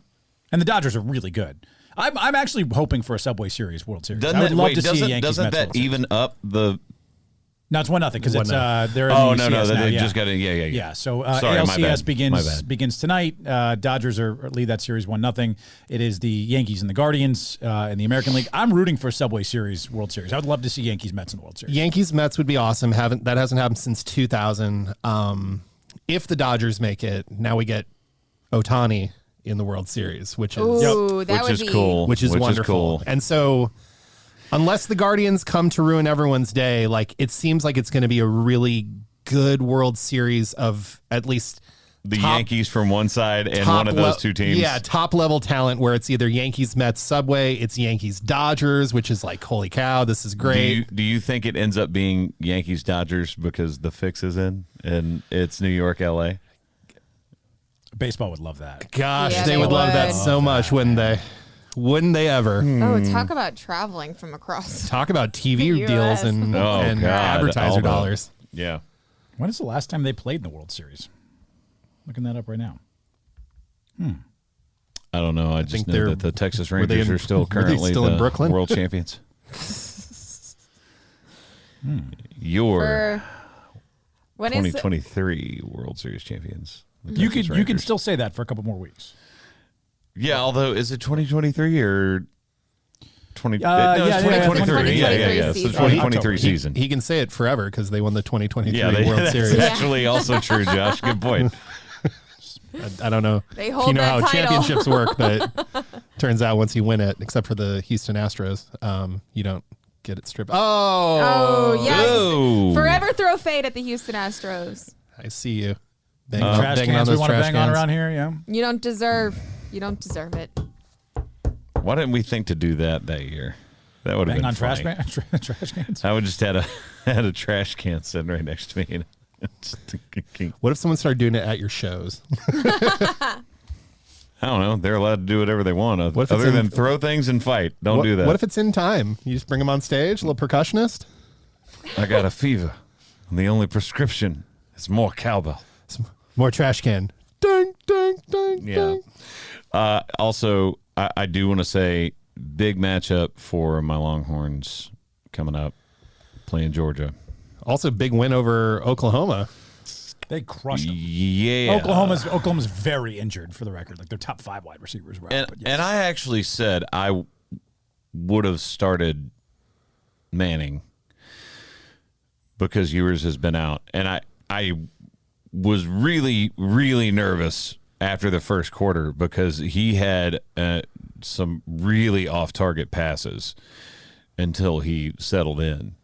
And the Dodgers are really good. I'm actually hoping for a Subway Series World Series. Doesn't I would that, love wait, to see a doesn't, Yankees doesn't Mets that World Series. even up the? No, it's 1-0 because it's they're in Oh the no, CS now, they yeah. just got it. Yeah. Yeah, so Sorry, my ALCS bad. My bad. begins tonight. Dodgers lead that series 1-0. It is the Yankees and the Guardians in the American League. I'm rooting for Subway Series World Series. I would love to see Yankees Mets in the World Series. Yankees Mets would be awesome. That hasn't happened since 2000. If the Dodgers make it, now we get Ohtani in the World Series, which is Ooh, that Which would is be cool. which is wonderful. Cool. And so, unless the Guardians come to ruin everyone's day, like it seems like it's going to be a really good World Series of at least The top- Yankees from one side and one of those two teams. Yeah, top level talent where it's either Yankees Mets Subway, it's Yankees Dodgers, which is like holy cow, this is great. Do you think it ends up being Yankees Dodgers because the fix is in and it's New York, LA? Baseball would love that. Gosh, Yeah, they they would love that would. so much, wouldn't they? Wouldn't they ever? Oh, talk about traveling from across. Talk about TV The deals US. and, Oh, and God, advertiser all the- dollars. Yeah. When is the last time they played in the World Series? Looking that up right now. I don't know. I just think know they're- that the Texas were they Rangers in- are still were they currently still in the Brooklyn? world champions. Your For when is 2023 World Series champions. the You Texas can Rangers. still say that for a couple more weeks. Yeah, although is it 2023 or 20? yeah, it's yeah, 2023. yeah, Yeah. It's the season. 2023 He- season. He can say it forever because they won the 2023 Yeah, World that's Series. actually also true, Josh. Good point. I don't know They if hold you know that how title. championships work, but turns out once you win it, except for the Houston Astros, you don't get it stripped. Oh, yes. Oh. Forever throw fade at the Houston Astros. I see you. Trash banging cans we those want to trash bang on cans. around here, yeah. You don't deserve it. Why didn't we think to do that year? That would have Bang been on funny. trash cans. I would just had a trash can sitting right next to me. What if someone started doing it at your shows? I don't know. They're allowed to do whatever they want, What if it's other in- than throw things and fight. Don't do that. What if it's in time? You just bring them on stage, a little percussionist. I got a fever, and the only prescription is more cowbell. More trash can. Ding, ding, ding, Yeah. ding. Also, I do want to say big matchup for my Longhorns coming up, playing Georgia. Also, big win over Oklahoma. They crushed them. Yeah. Oklahoma's very injured for the record. Like their top 5 wide receivers were out. And, But yes. and I actually said I would have started Manning because Ewers has been out. And I was really, really nervous after the first quarter because he had some really off-target passes until he settled in,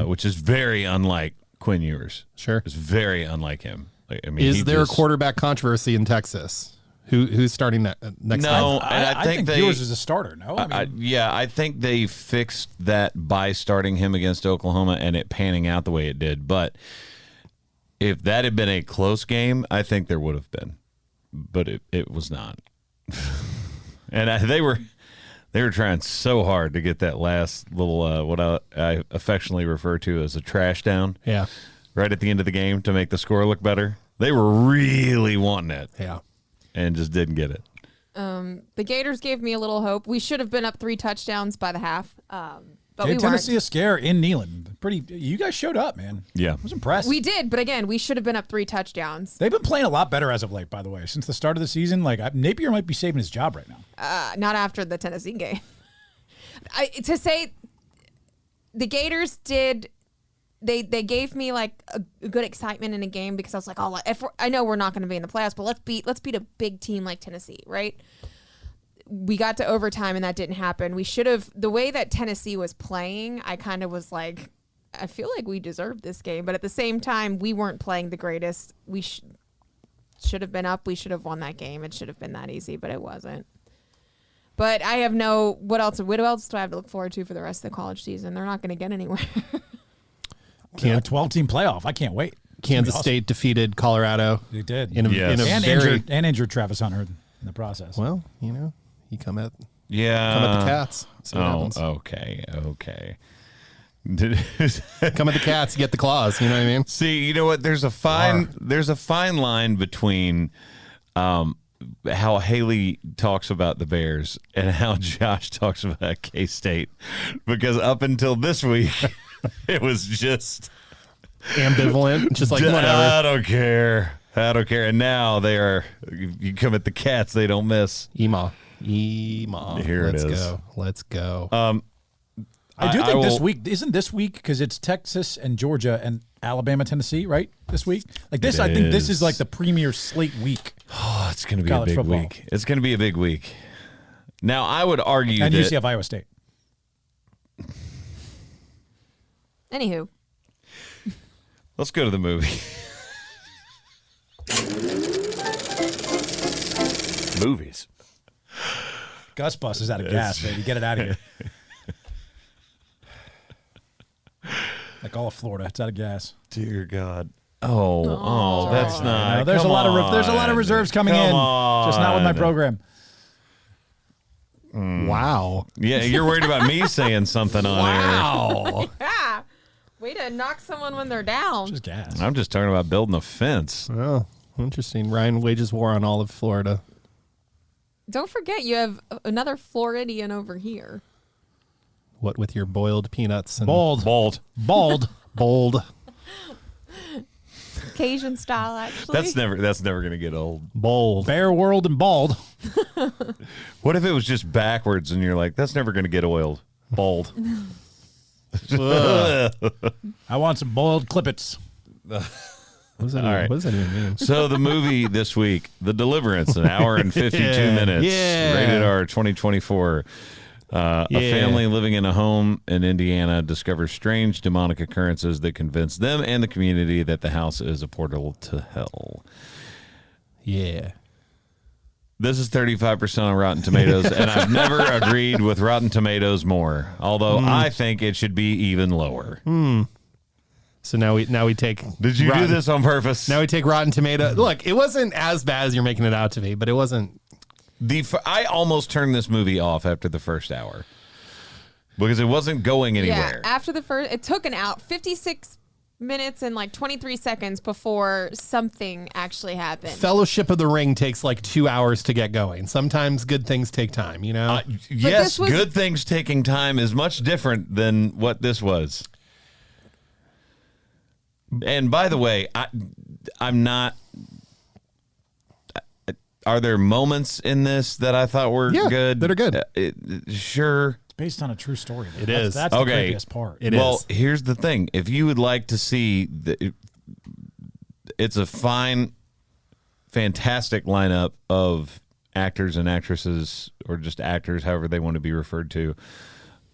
which is very unlike Quinn Ewers. Sure. It's very unlike him. I mean, Is he there just- a quarterback controversy in Texas? Who's starting next time? No, and I think Ewers is a starter. No, I think they fixed that by starting him against Oklahoma and it panning out the way it did. But if that had been a close game, I think there would have been, but it was not. And they were trying so hard to get that last little what I affectionately refer to as a trash down. Yeah. Right at the end of the game to make the score look better. They were really wanting it. Yeah. And just didn't get it. The Gators gave me a little hope. We should have been up 3 touchdowns by the half. But we Tennessee weren't. a scare in Neyland. You guys showed up, man. Yeah. I was impressed. We did, but again, we should have been up 3 touchdowns. They've been playing a lot better as of late, by the way. Since the start of the season, Napier might be saving his job right now. Not after the Tennessee game. To say the Gators did, they gave me like a good excitement in a game because I was like, I know we're not going to be in the playoffs, but let's beat a big team like Tennessee, right? We got to overtime and that didn't happen. We should have, the way that Tennessee was playing, I kind of was like, I feel like we deserved this game, but at the same time, we weren't playing the greatest. We should have been up. We should have won that game. It should have been that easy, but it wasn't. But I have what else do I have to look forward to for the rest of the college season? They're not going to get anywhere. A 12-team playoff. I can't wait. Kansas State defeated Colorado. They did. Injured Travis Hunter in the process. Well, you come at the Cats. See what Oh, happens. okay. Come at the Cats, get the claws. You know what I mean? See, you know what? There's a fine line between how Haley talks about the Bears and how Josh talks about K-State, because up until this week, it was just Ambivalent, just like whatever. I don't care. And now they are. You come at the Cats, they don't miss. Ema. Here it is. Let's go. I do think this week isn't this week because it's Texas and Georgia and Alabama, Tennessee, right? This week, I think this is like the premier slate week. Oh, it's going to be College a big football. week. It's going to be a big week. Now, I would argue And that UCF Iowa State. Anywho. Let's go to the movie. Movies. Gus Bus is out of gas, baby. Get it out of here. Like all of Florida, it's out of gas. Dear God. Oh, that's not. No, there's a lot of reserves coming in. Just not with my program. Wow. Yeah, you're worried about me saying something on Wow. Yeah. Way to knock someone when they're down. Just gas. air. I'm just talking about building a fence. Oh, interesting. Ryan wages war on all of Florida. Don't forget, you have another Floridian over here. What with your boiled peanuts and Bald. bold. Cajun style, actually. That's never gonna get old. Bold. Bear World and bald. What if it was just backwards and you're like, that's never gonna get oiled? Bald. I want some boiled clippets. What does that, All right. what does that even mean? So the movie this week, The Deliverance, an hour and 52 minutes. Yeah. Rated R 2024. A family living in a home in Indiana discovers strange demonic occurrences that convince them and the community that the house is a portal to hell. Yeah. This is 35% on Rotten Tomatoes, and I've never agreed with Rotten Tomatoes more, although I think it should be even lower. So now we take. Did you do this on purpose? Now we take Rotten Tomato. Look, it wasn't as bad as you're making it out to be, but it wasn't. I almost turned this movie off after the first hour because it wasn't going anywhere. Yeah, after the first, it took 56 minutes and like 23 seconds before something actually happened. Fellowship of the Ring takes like 2 hours to get going. Sometimes good things take time, you know? Yes, good things taking time is much different than what this was. And by the way, I'm not. Are there moments in this that I thought were good? That are good. Sure. It's based on a true story. It is. That's the creepiest part. Well, here's the thing. If you would like to see, it's a fine, fantastic lineup of actors and actresses, or just actors, however they want to be referred to.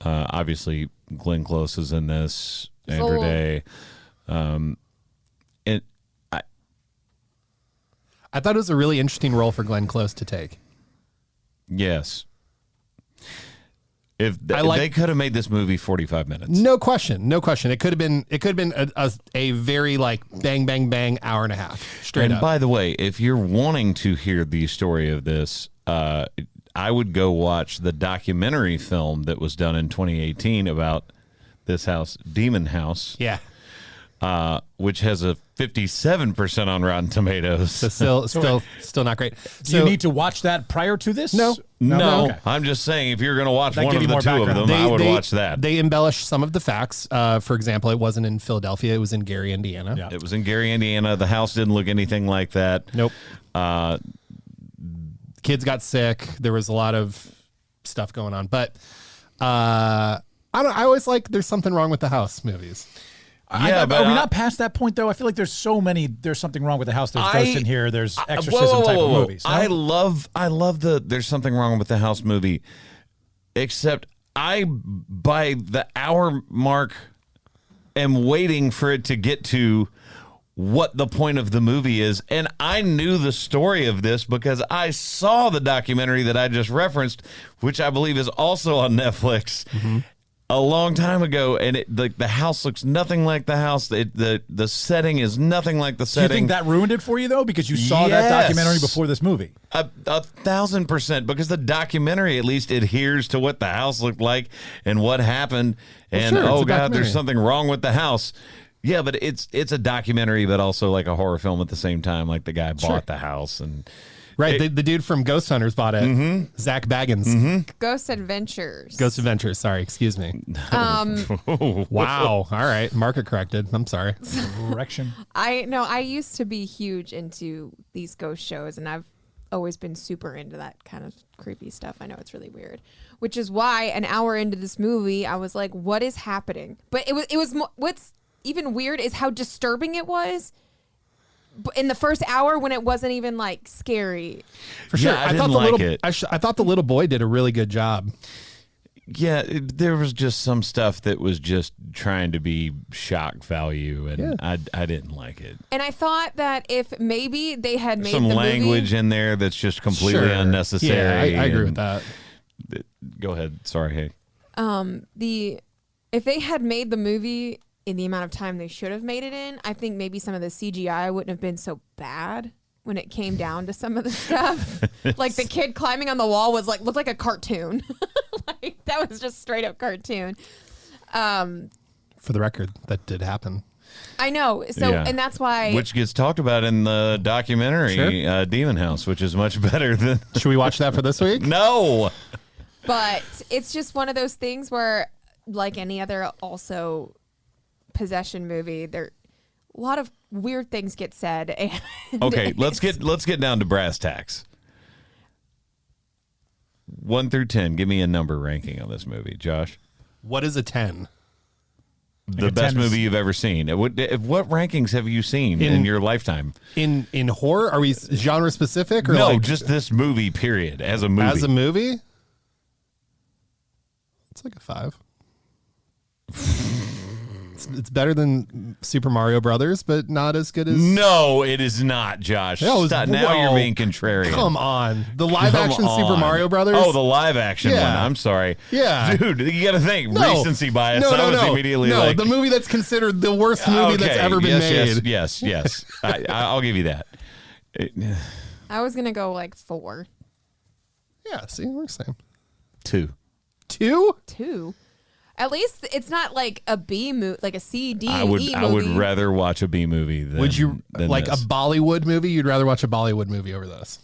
Obviously, Glenn Close is in this. Andrew Day. I thought it was a really interesting role for Glenn Close to take. Yes. If they could have made this movie 45 minutes. No question. It could have been a very like bang, bang, bang hour and a half straight And up. by the way, if you're wanting to hear the story of this, I would go watch the documentary film that was done in 2018 about this house, Demon House. Yeah. Which has a 57% on Rotten Tomatoes. So still not great. Do you need to watch that prior to this? No. No, Okay. I'm just saying if you're going to watch That one give of you the more two of background. them, I would watch that. They embellish some of the facts. For example, it wasn't in Philadelphia. It was in Gary, Indiana. Yeah. It was in Gary, Indiana. The house didn't look anything like that. Nope. Kids got sick. There was a lot of stuff going on. But I always like There's Something Wrong with the House movies. Yeah, but are we not past that point though? I feel like there's so many. There's something wrong with the house. There's Ghost in here. There's exorcism type of movies. No? I love the There's Something Wrong with the House movie, except by the hour mark am waiting for it to get to what the point of the movie is. And I knew the story of this because I saw the documentary that I just referenced, which I believe is also on Netflix. Mm-hmm. A long time ago, and the house looks nothing like the house. The setting is nothing like the Do you setting. think that ruined it for you though, because you saw that documentary before this movie? 1,000%, because the documentary at least adheres to what the house looked like and what happened. And sure, it's a God, there's documentary. something wrong with the house. Yeah, but it's a documentary, but also like a horror film at the same time. Like the guy bought the house and. Right, the dude from Ghost Hunters bought it. Mm-hmm. Zach Baggins. Ghost Adventures. Ghost Adventures. Sorry, excuse me. Wow. All right, market corrected. I'm sorry. Correction. I used to be huge into these ghost shows, and I've always been super into that kind of creepy stuff. I know it's really weird, which is why an hour into this movie, I was like, "What is happening?" But it was what's even weird is how disturbing it was. In the first hour, when it wasn't even like scary. For sure. Yeah, I didn't like it. I thought the little boy did a really good job. Yeah, there was just some stuff that was just trying to be shock value, and I didn't like it. And I thought that if maybe they had made Some the language movie, in there that's just completely Sure. unnecessary. Yeah, I agree with and- that. Go ahead. Sorry, hey. if they had made the movie in the amount of time they should have made it in, I think maybe some of the CGI wouldn't have been so bad when it came down to some of the stuff. Like the kid climbing on the wall looked like a cartoon. Like that was just straight up cartoon. For the record, that did happen. I know. So Yeah. and that's why Which gets talked about in the documentary, Sure. Demon House, which is much better than. Should we watch that for this week? No. but it's just one of those things where, like any other also possession movie, there a lot of weird things get said. And Okay, let's get down to brass tacks. 1 through 10. Give me a number ranking on this movie, Josh. What is a 10? The a best 10 is- movie you've ever seen. What rankings have you seen in your lifetime? In horror, are we genre specific or No, like just this movie. Period. As a movie. as a movie? It's like a 5. It's better than Super Mario Brothers, but not as good as. No, it is not, Josh. Yeah, it was- Stop. Now whoa. you're being contrarian. Come on, the live Come action Super on. Mario Brothers. Oh, the live action Yeah. one. I'm sorry. Yeah. Dude, you got to think. No. Recency bias. No, I was no. immediately no, like. the movie that's considered the worst movie that's okay, ever been made. Yes. I'll give you that. I was gonna go like 4. Yeah, see, we're the same. 2. 2? 2. At least it's not like a B movie, like a C, D, I would E I would movie. rather watch a B movie than. Would you than like this. a Bollywood movie? You'd rather watch a Bollywood movie over this?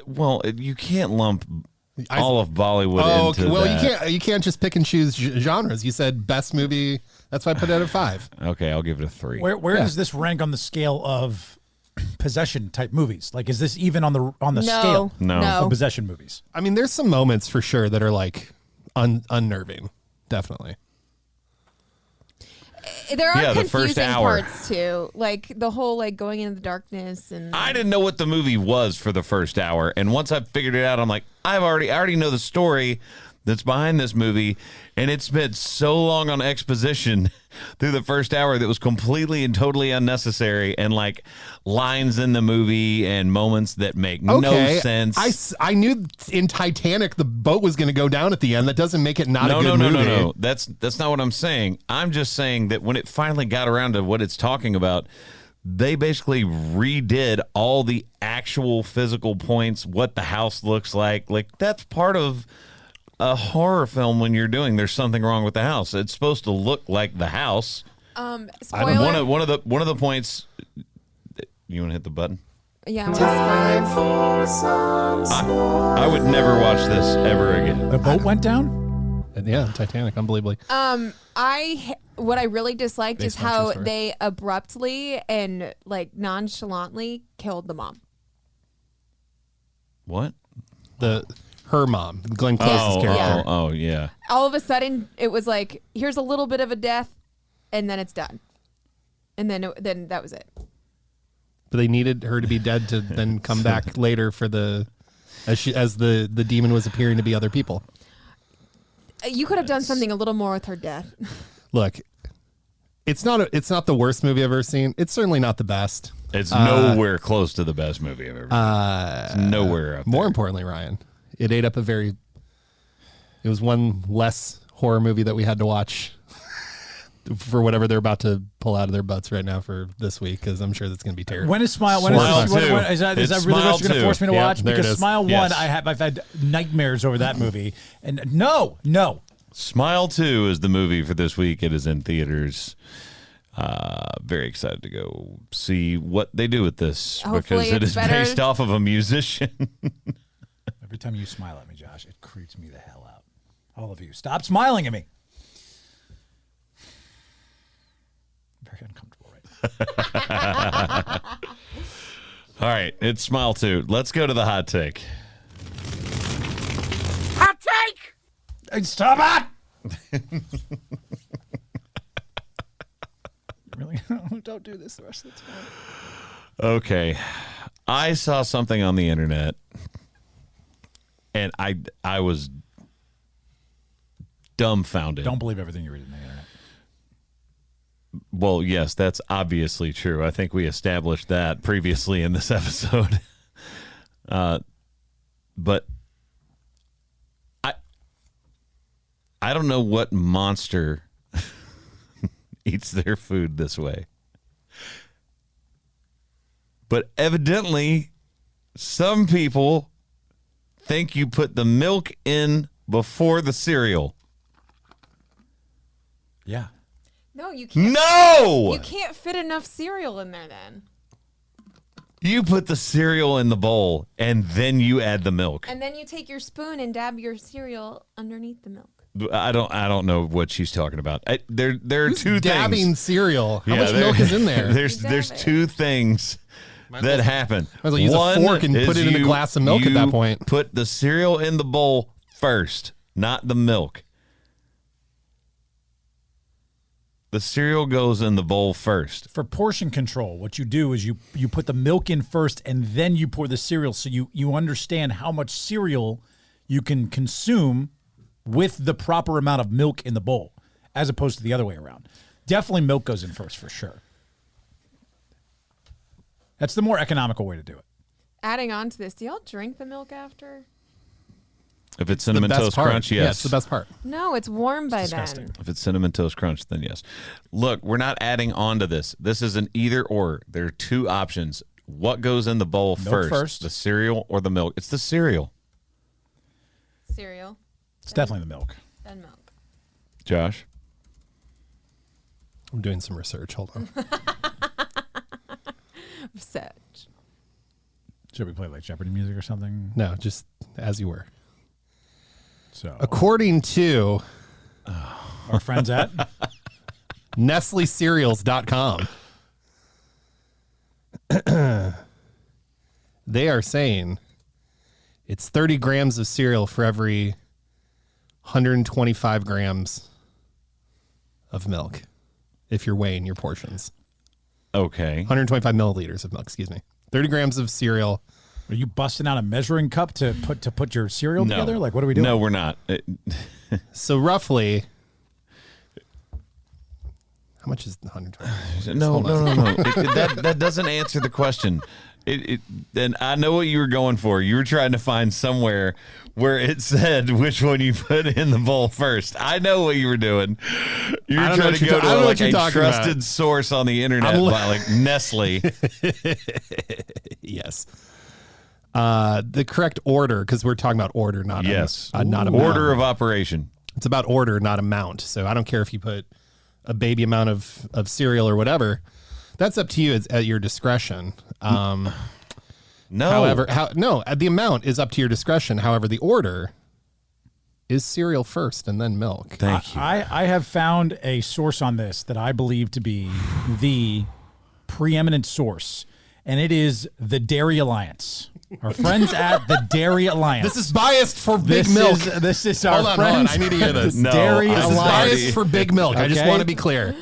Well, you can't lump all of Bollywood Oh, into okay. Well, that. you can't just pick and choose genres. You said best movie. That's why I put it at a 5. Okay, I'll give it a 3. Where does this rank on the scale of possession type movies? Like, is this even on the scale No. of possession movies? I mean, there's some moments for sure that are like unnerving. Definitely. There are Yeah, the confusing first hour. parts too, like the whole like going into the darkness and. I didn't know what the movie was for the first hour, and once I figured it out, I'm like, I already know the story. that's behind this movie, and it spent so long on exposition through the first hour that was completely and totally unnecessary, and like lines in the movie and moments that make no sense. I knew in Titanic the boat was going to go down at the end. That doesn't make it not a good movie. No. That's not what I'm saying. I'm just saying that when it finally got around to what it's talking about, they basically redid all the actual physical points, what the house looks like. Like, that's part of a horror film when you're doing there's something wrong with the house. It's supposed to look like the house. Spoiler. One of the points. You want to hit the button? Yeah, spoilers. I would never watch this ever again. The boat went down? Yeah, Titanic, unbelievably. What I really disliked is Based on true how story. they abruptly and like nonchalantly killed the mom. What? Her mom, Glenn Close's character. Oh, yeah. All of a sudden, it was like, here's a little bit of a death, and then it's done, and then that was it. But they needed her to be dead to then come back later for as the demon was appearing to be other people. You could have done something a little more with her death. Look, it's not the worst movie I've ever seen. It's certainly not the best. It's nowhere close to the best movie I've ever seen. It's nowhere up there. More importantly, Ryan, it ate up it was one less horror movie that we had to watch for whatever they're about to pull out of their butts right now for this week, because I'm sure that's going to be terrible. When is Smile? Is that It's really Smile what you're going to 2. force me to watch? there it Because is. Smile 1, Yes. I've had nightmares over that movie. And no. Smile 2 is the movie for this week. It is in theaters. Very excited to go see what they do with this, Hopefully because it it's is better. based off of a musician. Every time you smile at me, Josh, it creeps me the hell out. All of you, stop smiling at me. Very uncomfortable right now. All right, it's Smile 2. Let's go to the hot take. Hot take! Stop it! Really? Don't do this the rest of the time. Okay. I saw something on the internet, and I was dumbfounded. Don't believe everything you read on the internet. Well, yes, that's obviously true. I think we established that previously in this episode. But I don't know what monster eats their food this way. But evidently, some people think you put the milk in before the cereal. Yeah. No, you can't. No! You can't fit enough cereal in there then. You put the cereal in the bowl, and then you add the milk. And then you take your spoon and dab your cereal underneath the milk. I don't know what she's talking about. There are two Dabbing things. cereal. How Yeah, much milk is in there? There's Dab it. two things that happen. Might as well use a One fork and is put it in a glass of milk at that point. Put the cereal in the bowl first, not the milk. The cereal goes in the bowl first. For portion control, what you do is you put the milk in first and then you pour the cereal, so you understand how much cereal you can consume with the proper amount of milk in the bowl, as opposed to the other way around. Definitely milk goes in first for sure. That's the more economical way to do it. Adding on to this, do y'all drink the milk after? If it's Cinnamon Toast Crunch, yes. Yeah, it's the best part. No, it's warm by disgusting. then. If it's Cinnamon Toast Crunch, then yes. Look, we're not adding on to this. This is an either or. There are two options. What goes in the bowl Milk first. The cereal or the milk? It's the cereal. Cereal, It's definitely the milk. then milk. Josh? I'm doing some research. Hold on. Research. Should we play like Jeopardy music or something? No, just as you were. So According to our friends at NestleCereals.com, they are saying it's 30 grams of cereal for every 125 grams of milk, if you're weighing your portions. Okay. 125 milliliters of milk, excuse me. 30 grams of cereal, Are you busting out a measuring cup to put your cereal No. together? Like, what are we doing? No, we're not. So roughly, how much is 120? No. That doesn't answer the question. And I know what you were going for. You were trying to find somewhere where it said which one you put in the bowl first. I know what you were doing. You were trying to go to like a trusted source on the internet by like Nestle. Yes. The correct order, because we're talking about order, not not amount. Order of operation. It's about order, not amount. So I don't care if you put a baby amount of cereal or whatever. That's up to you. It's at your discretion. No. However, the amount is up to your discretion. However, the order is cereal first and then milk. Thank you. I have found a source on this that I believe to be the preeminent source, and it is the Dairy Alliance. Our friends at the Dairy Alliance. This is biased for Big Milk. This is our Hold on. friends. I need to hear this. No, Dairy this This is Alliance. biased for Big Milk. I just Okay. want to be clear.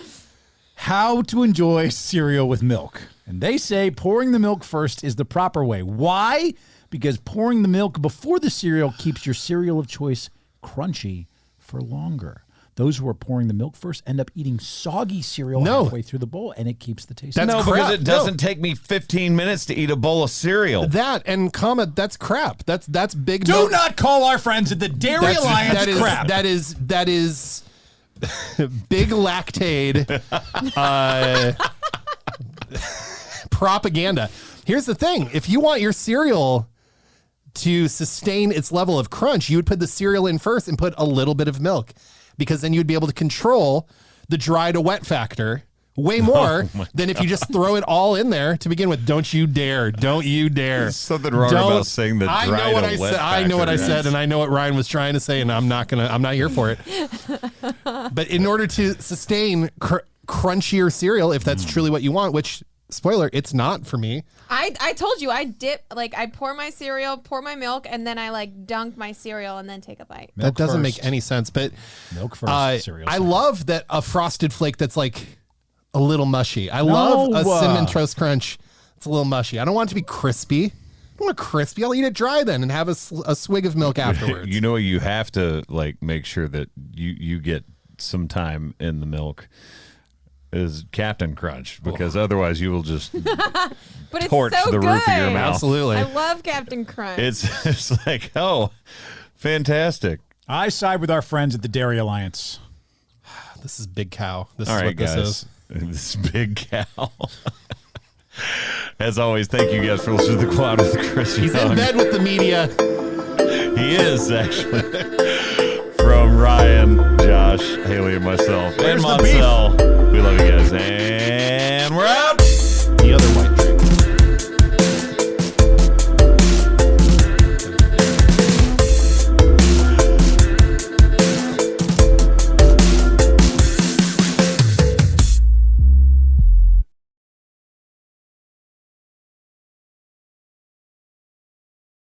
How to enjoy cereal with milk. And they say pouring the milk first is the proper way. Why? Because pouring the milk before the cereal keeps your cereal of choice crunchy for longer. Those who are pouring the milk first end up eating soggy cereal halfway through the bowl, and it keeps the taste. That's No, crap. because it doesn't take me 15 minutes to eat a bowl of cereal. That and that's crap. That's Big Do Milk. not call our friends at the Dairy Alliance crap. That is big lactate propaganda. Here's the thing. If you want your cereal to sustain its level of crunch, you would put the cereal in first and put a little bit of milk, because then you'd be able to control the dry to wet factor way more than if you just throw it all in there to begin with. Don't you dare. Don't you dare. There's something wrong about saying the I dry know what to I wet said. I know what I factor, said, guys. and I know what Ryan was trying to say, and I'm not here for it. But in order to sustain crunchier cereal, if that's truly what you want, which, spoiler, it's not for me. I told you I dip, like I pour my cereal, pour my milk, and then I like dunk my cereal and then take a bite. That doesn't first. make any sense. But Milk first, cereal I second. love that a Frosted Flake that's like a little mushy. I love a Cinnamon Toast Crunch. It's a little mushy. I don't want it to be crispy. I don't want it crispy. I'll eat it dry then and have a swig of milk afterwards. You know, you have to like make sure that you get some time in the milk is Captain Crunch, because otherwise you will just But it's torch so the good. roof of your mouth. Absolutely. I love Captain Crunch. It's like, oh, fantastic. I side with our friends at the Dairy Alliance. This is Big Cow. This All is right, what this guys. is. This Big Cow. As always, thank you guys for listening to the Quad with Chris He's Young. in bed with the media. He is, actually. From Ryan, Josh, Haley, and myself, and Where's the beef? Moncel. We love you guys. And